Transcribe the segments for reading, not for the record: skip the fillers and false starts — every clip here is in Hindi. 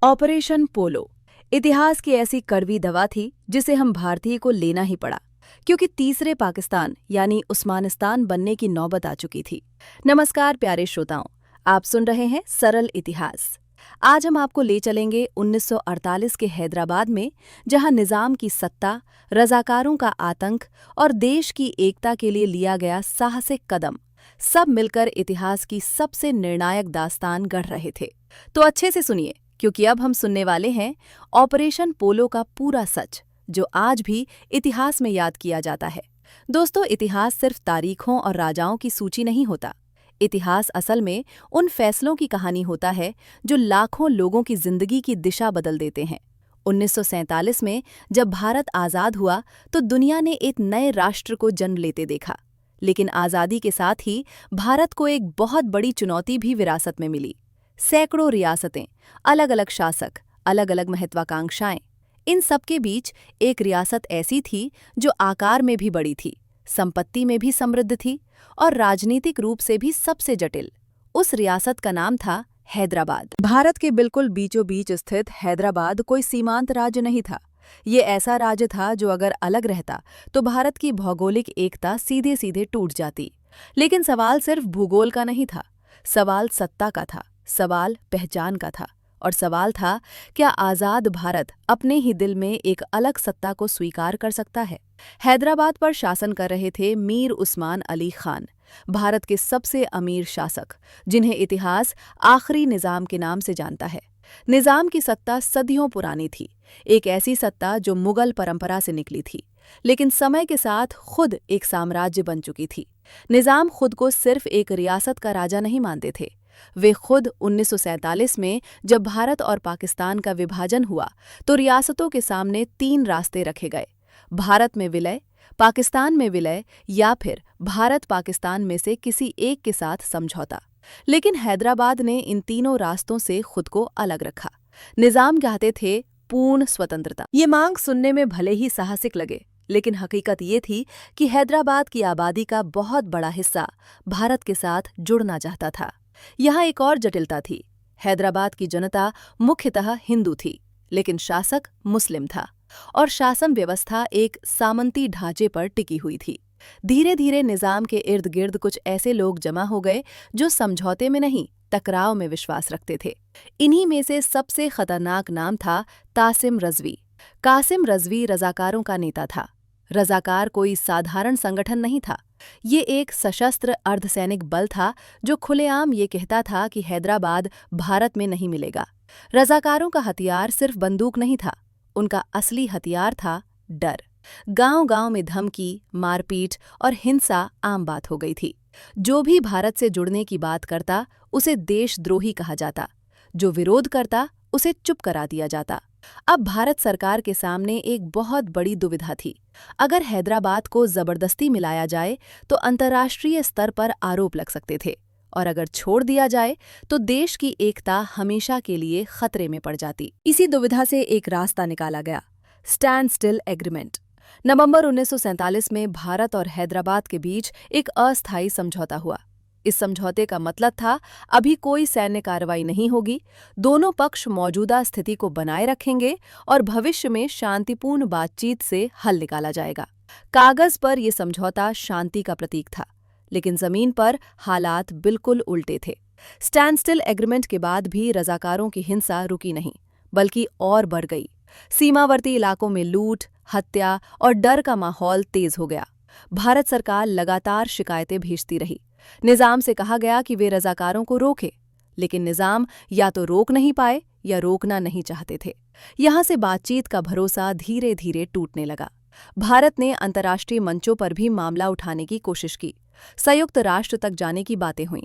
ऑपरेशन पोलो इतिहास की ऐसी कड़वी दवा थी जिसे हम भारतीय को लेना ही पड़ा, क्योंकि तीसरे पाकिस्तान यानी उस्मानिस्तान बनने की नौबत आ चुकी थी। नमस्कार प्यारे श्रोताओं, आप सुन रहे हैं सरल इतिहास। आज हम आपको ले चलेंगे 1948 के हैदराबाद में, जहां निजाम की सत्ता, रजाकारों का आतंक और देश की एकता के लिए लिया गया साहसिक कदम सब मिलकर इतिहास की सबसे निर्णायक दास्तान गढ़ रहे थे। तो अच्छे से सुनिए, क्योंकि अब हम सुनने वाले हैं ऑपरेशन पोलो का पूरा सच, जो आज भी इतिहास में याद किया जाता है। दोस्तों, इतिहास सिर्फ तारीखों और राजाओं की सूची नहीं होता। इतिहास असल में उन फैसलों की कहानी होता है जो लाखों लोगों की जिंदगी की दिशा बदल देते हैं। 1947 में जब भारत आज़ाद हुआ तो दुनिया ने एक नए राष्ट्र को जन्म लेते देखा। लेकिन आज़ादी के साथ ही भारत को एक बहुत बड़ी चुनौती भी विरासत में मिली। सैकड़ों रियासतें, अलग अलग शासक, अलग अलग महत्वाकांक्षाएं। इन सब के बीच एक रियासत ऐसी थी जो आकार में भी बड़ी थी, संपत्ति में भी समृद्ध थी और राजनीतिक रूप से भी सबसे जटिल। उस रियासत का नाम था हैदराबाद। भारत के बिल्कुल बीचों बीच स्थित हैदराबाद कोई सीमांत राज्य नहीं था। ये ऐसा राज्य था जो अगर अलग रहता तो भारत की भौगोलिक एकता सीधे सीधे टूट जाती। लेकिन सवाल सिर्फ भूगोल का नहीं था, सवाल सत्ता का था, सवाल पहचान का था, और सवाल था, क्या आज़ाद भारत अपने ही दिल में एक अलग सत्ता को स्वीकार कर सकता है? हैदराबाद पर शासन कर रहे थे मीर उस्मान अली खान, भारत के सबसे अमीर शासक, जिन्हें इतिहास आखिरी निजाम के नाम से जानता है। निजाम की सत्ता सदियों पुरानी थी, एक ऐसी सत्ता जो मुगल परंपरा से निकली थी, लेकिन समय के साथ खुद एक साम्राज्य बन चुकी थी। निजाम खुद को सिर्फ एक रियासत का राजा नहीं मानते थे। वे खुद 1947 में जब भारत और पाकिस्तान का विभाजन हुआ तो रियासतों के सामने 3 रास्ते रखे गए: भारत में विलय, पाकिस्तान में विलय या फिर भारत पाकिस्तान में से किसी एक के साथ समझौता। लेकिन हैदराबाद ने इन तीनों रास्तों से खुद को अलग रखा। निजाम चाहते थे पूर्ण स्वतंत्रता। ये मांग सुनने में भले ही साहसिक लगे, लेकिन हकीकत ये थी कि हैदराबाद की आबादी का बहुत बड़ा हिस्सा भारत के साथ जुड़ना चाहता था। यहाँ एक और जटिलता थी। हैदराबाद की जनता मुख्यतः हिंदू थी, लेकिन शासक मुस्लिम था, और शासन व्यवस्था एक सामंती ढांचे पर टिकी हुई थी। धीरे धीरे निजाम के इर्द गिर्द कुछ ऐसे लोग जमा हो गए जो समझौते में नहीं, टकराव में विश्वास रखते थे। इन्हीं में से सबसे खतरनाक नाम था कासिम रज़वी। कासिम रज़वी रज़ाकारों का नेता था। रज़ाकार कोई साधारण संगठन नहीं था। ये एक सशस्त्र अर्धसैनिक बल था जो खुलेआम ये कहता था कि हैदराबाद भारत में नहीं मिलेगा। रज़ाकारों का हथियार सिर्फ बंदूक नहीं था, उनका असली हथियार था डर। गांव-गांव में धमकी, मारपीट और हिंसा आम बात हो गई थी। जो भी भारत से जुड़ने की बात करता उसे देशद्रोही कहा जाता, जो विरोध करता उसे चुप करा दिया जाता। अब भारत सरकार के सामने एक बहुत बड़ी दुविधा थी। अगर हैदराबाद को जबरदस्ती मिलाया जाए तो अंतर्राष्ट्रीय स्तर पर आरोप लग सकते थे, और अगर छोड़ दिया जाए तो देश की एकता हमेशा के लिए खतरे में पड़ जाती। इसी दुविधा से एक रास्ता निकाला गया: स्टैंड स्टिल एग्रीमेंट। नवंबर 1947 में भारत और हैदराबाद के बीच एक अस्थायी समझौता हुआ। इस समझौते का मतलब था, अभी कोई सैन्य कार्रवाई नहीं होगी, दोनों पक्ष मौजूदा स्थिति को बनाए रखेंगे और भविष्य में शांतिपूर्ण बातचीत से हल निकाला जाएगा। कागज पर यह समझौता शांति का प्रतीक था, लेकिन जमीन पर हालात बिल्कुल उल्टे थे। स्टैंड स्टिल एग्रीमेंट के बाद भी रज़ाकारों की हिंसा रुकी नहीं, बल्कि और बढ़ गई। सीमावर्ती इलाकों में लूट, हत्या और डर का माहौल तेज हो गया। भारत सरकार लगातार शिकायतें भेजती रही। निजाम से कहा गया कि वे रज़ाकारों को रोके, लेकिन निजाम या तो रोक नहीं पाए या रोकना नहीं चाहते थे। यहाँ से बातचीत का भरोसा धीरे धीरे टूटने लगा। भारत ने अंतर्राष्ट्रीय मंचों पर भी मामला उठाने की कोशिश की, संयुक्त राष्ट्र तक जाने की बातें हुईं,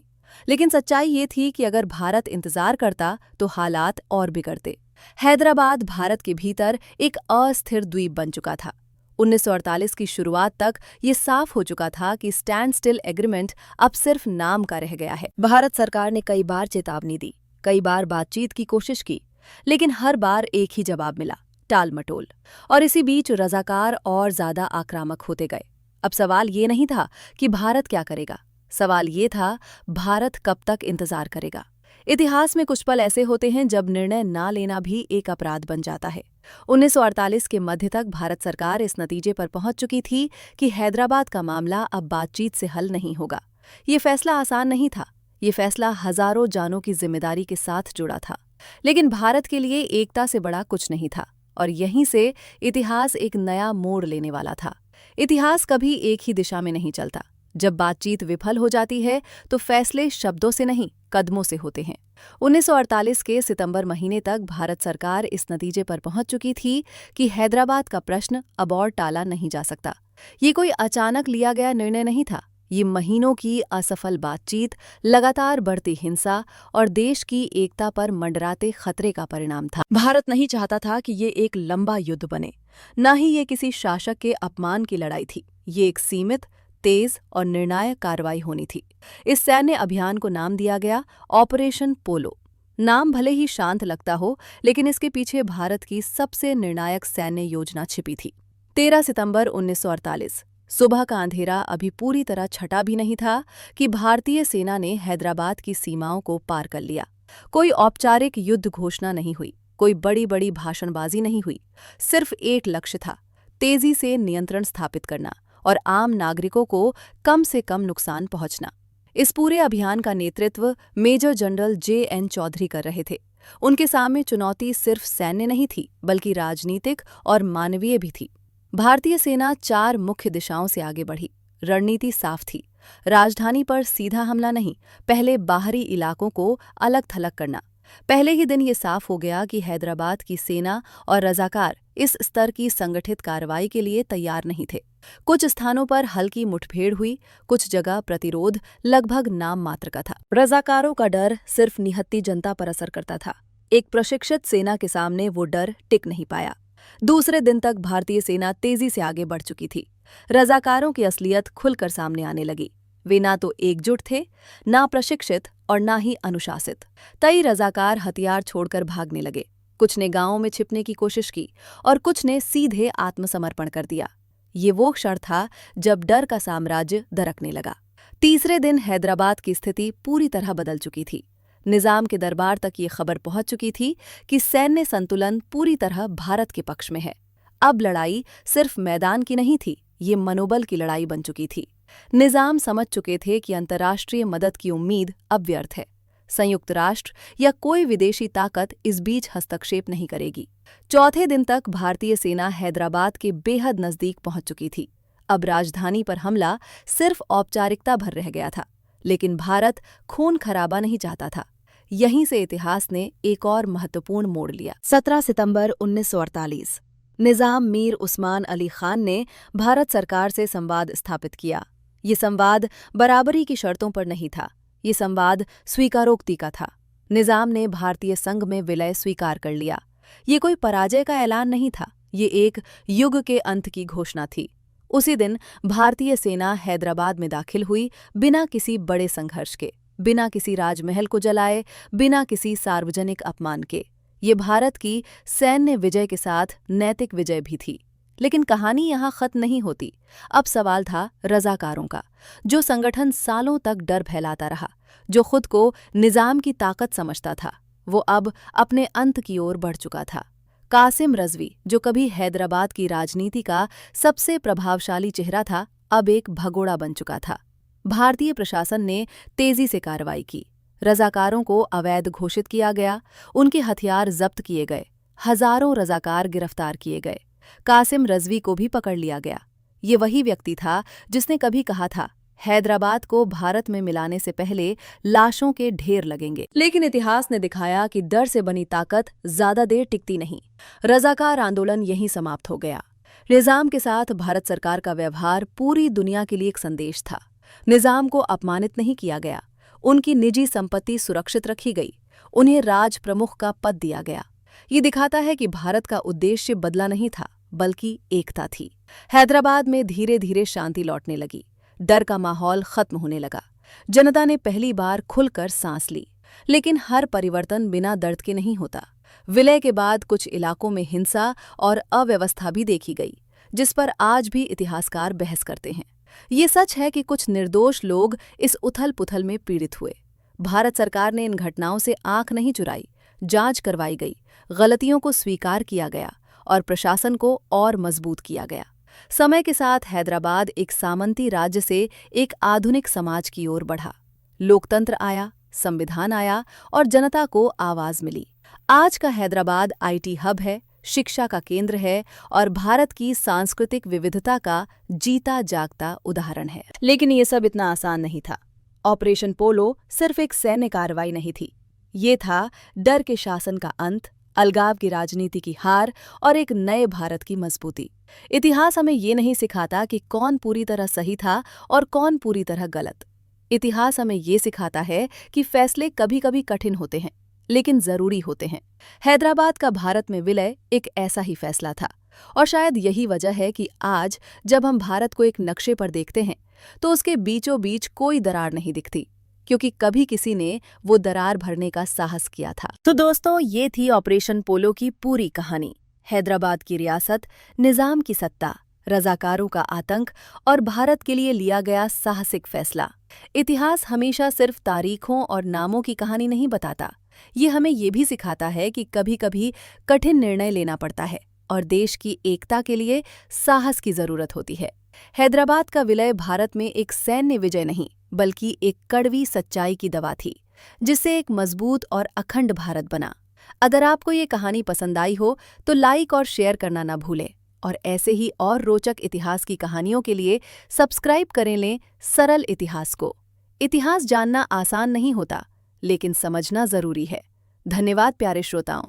लेकिन सच्चाई ये थी कि अगर भारत इंतजार करता तो हालात और बिगड़ते। हैदराबाद भारत के भीतर एक अस्थिर द्वीप बन चुका था। 1948 की शुरुआत तक ये साफ हो चुका था कि स्टैंड स्टिल एग्रीमेंट अब सिर्फ नाम का रह गया है। भारत सरकार ने कई बार चेतावनी दी, कई बार बातचीत की कोशिश की, लेकिन हर बार एक ही जवाब मिला: टाल मटोल। और इसी बीच रज़ाकार और ज्यादा आक्रामक होते गए। अब सवाल ये नहीं था कि भारत क्या करेगा, सवाल ये था भारत कब तक इंतजार करेगा। इतिहास में कुछ पल ऐसे होते हैं जब निर्णय ना लेना भी एक अपराध बन जाता है। 1948 के मध्य तक भारत सरकार इस नतीजे पर पहुंच चुकी थी कि हैदराबाद का मामला अब बातचीत से हल नहीं होगा। ये फैसला आसान नहीं था। ये फैसला हजारों जानों की जिम्मेदारी के साथ जुड़ा था। लेकिन भारत के लिए एकता से बड़ा कुछ नहीं था, और यहीं से इतिहास एक नया मोड़ लेने वाला था। इतिहास कभी एक ही दिशा में नहीं चलता। जब बातचीत विफल हो जाती है तो फैसले शब्दों से नहीं, कदमों से होते हैं। 1948 के सितंबर महीने तक भारत सरकार इस नतीजे पर पहुंच चुकी थी कि हैदराबाद का प्रश्न अब और टाला नहीं जा सकता। ये कोई अचानक लिया गया निर्णय नहीं था। ये महीनों की असफल बातचीत, लगातार बढ़ती हिंसा और देश की एकता पर मंडराते खतरे का परिणाम था। भारत नहीं चाहता था कि ये एक लंबा युद्ध बने, न ही ये किसी शासक के अपमान की लड़ाई थी। ये एक सीमित, तेज और निर्णायक कार्रवाई होनी थी। इस सैन्य अभियान को नाम दिया गया ऑपरेशन पोलो। नाम भले ही शांत लगता हो, लेकिन इसके पीछे भारत की सबसे निर्णायक सैन्य योजना छिपी थी। 13 सितंबर 1948 सुबह का अंधेरा अभी पूरी तरह छटा भी नहीं था कि भारतीय सेना ने हैदराबाद की सीमाओं को पार कर लिया। कोई औपचारिक युद्ध घोषणा नहीं हुई, कोई बड़ी बड़ी भाषणबाजी नहीं हुई। सिर्फ एक लक्ष्य था, तेजी से नियंत्रण स्थापित करना और आम नागरिकों को कम से कम नुकसान पहुंचना। इस पूरे अभियान का नेतृत्व मेजर जनरल J.N. चौधरी कर रहे थे। उनके सामने चुनौती सिर्फ सैन्य नहीं थी, बल्कि राजनीतिक और मानवीय भी थी। भारतीय सेना 4 मुख्य दिशाओं से आगे बढ़ी। रणनीति साफ थी, राजधानी पर सीधा हमला नहीं, पहले बाहरी इलाकों को अलग थलग करना। पहले ही दिन ये साफ हो गया कि हैदराबाद की सेना और रजाकार इस स्तर की संगठित कार्रवाई के लिए तैयार नहीं थे। कुछ स्थानों पर हल्की मुठभेड़ हुई, कुछ जगह प्रतिरोध लगभग नाम मात्र का था। रजाकारों का डर सिर्फ निहत्थी जनता पर असर करता था। एक प्रशिक्षित सेना के सामने वो डर टिक नहीं पाया। दूसरे दिन तक भारतीय सेना तेजी से आगे बढ़ चुकी थी। रजाकारों की असलियत खुलकर सामने आने लगी। वे ना तो एकजुट थे, ना प्रशिक्षित और ना ही अनुशासित। कई रजाकार हथियार छोड़कर भागने लगे। कुछ ने गांवों में छिपने की कोशिश की और कुछ ने सीधे आत्मसमर्पण कर दिया। ये वो क्षण था जब डर का साम्राज्य दरकने लगा। तीसरे दिन हैदराबाद की स्थिति पूरी तरह बदल चुकी थी। निजाम के दरबार तक ये खबर पहुंच चुकी थी कि सैन्य संतुलन पूरी तरह भारत के पक्ष में है। अब लड़ाई सिर्फ मैदान की नहीं थी, ये मनोबल की लड़ाई बन चुकी थी। निजाम समझ चुके थे कि अंतर्राष्ट्रीय मदद की उम्मीद अब व्यर्थ है। संयुक्त राष्ट्र या कोई विदेशी ताकत इस बीच हस्तक्षेप नहीं करेगी। चौथे दिन तक भारतीय सेना हैदराबाद के बेहद नजदीक पहुंच चुकी थी। अब राजधानी पर हमला सिर्फ औपचारिकता भर रह गया था, लेकिन भारत खून खराबा नहीं चाहता था। यहीं से इतिहास ने एक और महत्वपूर्ण मोड़ लिया। 17 सितंबर 1948 निजाम मीर उस्मान अली खान ने भारत सरकार से संवाद स्थापित किया। ये संवाद बराबरी की शर्तों पर नहीं था, ये संवाद स्वीकारोक्ति का था। निजाम ने भारतीय संघ में विलय स्वीकार कर लिया। ये कोई पराजय का ऐलान नहीं था, ये एक युग के अंत की घोषणा थी। उसी दिन भारतीय सेना हैदराबाद में दाखिल हुई, बिना किसी बड़े संघर्ष के, बिना किसी राजमहल को जलाए, बिना किसी सार्वजनिक अपमान के। ये भारत की सैन्य विजय के साथ नैतिक विजय भी थी। लेकिन कहानी यहाँ खत्म नहीं होती। अब सवाल था रजाकारों का, जो संगठन सालों तक डर फैलाता रहा, जो खुद को निजाम की ताकत समझता था। वो अब अपने अंत की ओर बढ़ चुका था। कासिम रजवी, जो कभी हैदराबाद की राजनीति का सबसे प्रभावशाली चेहरा था, अब एक भगोड़ा बन चुका था। भारतीय प्रशासन ने तेजी से कार्रवाई की। रजाकारों को अवैध घोषित किया गया, उनके हथियार जब्त किए गए, हजारों रजाकार गिरफ्तार किए गए। कासिम रजवी को भी पकड़ लिया गया। ये वही व्यक्ति था जिसने कभी कहा था, हैदराबाद को भारत में मिलाने से पहले लाशों के ढेर लगेंगे। लेकिन इतिहास ने दिखाया कि डर से बनी ताकत ज्यादा देर टिकती नहीं। रजाकार आंदोलन यहीं समाप्त हो गया। निजाम के साथ भारत सरकार का व्यवहार पूरी दुनिया के लिए एक संदेश था। निजाम को अपमानित नहीं किया गया, उनकी निजी संपत्ति सुरक्षित रखी गई, उन्हें राज प्रमुख का पद दिया गया। ये दिखाता है कि भारत का उद्देश्य बदला नहीं था, बल्कि एकता थी। हैदराबाद में धीरे धीरे शांति लौटने लगी, डर का माहौल खत्म होने लगा। जनता ने पहली बार खुलकर सांस ली। लेकिन हर परिवर्तन बिना दर्द के नहीं होता। विलय के बाद कुछ इलाकों में हिंसा और अव्यवस्था भी देखी गई, जिस पर आज भी इतिहासकार बहस करते हैं। ये सच है कि कुछ निर्दोष लोग इस उथल पुथल में पीड़ित हुए। भारत सरकार ने इन घटनाओं से आंख नहीं चुराई, जांच करवाई गई, गलतियों को स्वीकार किया गया और प्रशासन को और मजबूत किया गया। समय के साथ हैदराबाद एक सामंती राज्य से एक आधुनिक समाज की ओर बढ़ा। लोकतंत्र आया, संविधान आया और जनता को आवाज मिली। आज का हैदराबाद आईटी हब है, शिक्षा का केंद्र है और भारत की सांस्कृतिक विविधता का जीता जागता उदाहरण है। लेकिन ये सब इतना आसान नहीं था। ऑपरेशन पोलो सिर्फ एक सैन्य कार्रवाई नहीं थी। ये था डर के शासन का अंत, अलगाव की राजनीति की हार और एक नए भारत की मजबूती। इतिहास हमें ये नहीं सिखाता कि कौन पूरी तरह सही था और कौन पूरी तरह गलत। इतिहास हमें ये सिखाता है कि फैसले कभी-कभी कठिन होते हैं, लेकिन जरूरी होते हैं। हैदराबाद का भारत में विलय एक ऐसा ही फैसला था और शायद यही वजह है कि आज जब हम भारत को एक नक्शे पर देखते हैं तो उसके बीचों बीच कोई दरार नहीं दिखती, क्योंकि कभी किसी ने वो दरार भरने का साहस किया था। तो दोस्तों, ये थी ऑपरेशन पोलो की पूरी कहानी। हैदराबाद की रियासत, निजाम की सत्ता, रजाकारों का आतंक और भारत के लिए लिया गया साहसिक फैसला। इतिहास हमेशा सिर्फ तारीखों और नामों की कहानी नहीं बताता, ये हमें ये भी सिखाता है कि कभी-कभी कठिन निर्णय लेना पड़ता है और देश की एकता के लिए साहस की जरूरत होती है। हैदराबाद का विलय भारत में एक सैन्य विजय नहीं, बल्कि एक कड़वी सच्चाई की दवा थी, जिससे एक मजबूत और अखंड भारत बना। अगर आपको ये कहानी पसंद आई हो तो लाइक और शेयर करना ना भूलें और ऐसे ही और रोचक इतिहास की कहानियों के लिए सब्सक्राइब करें लें सरल इतिहास को। इतिहास जानना आसान नहीं होता, लेकिन समझना जरूरी है। धन्यवाद प्यारे श्रोताओं।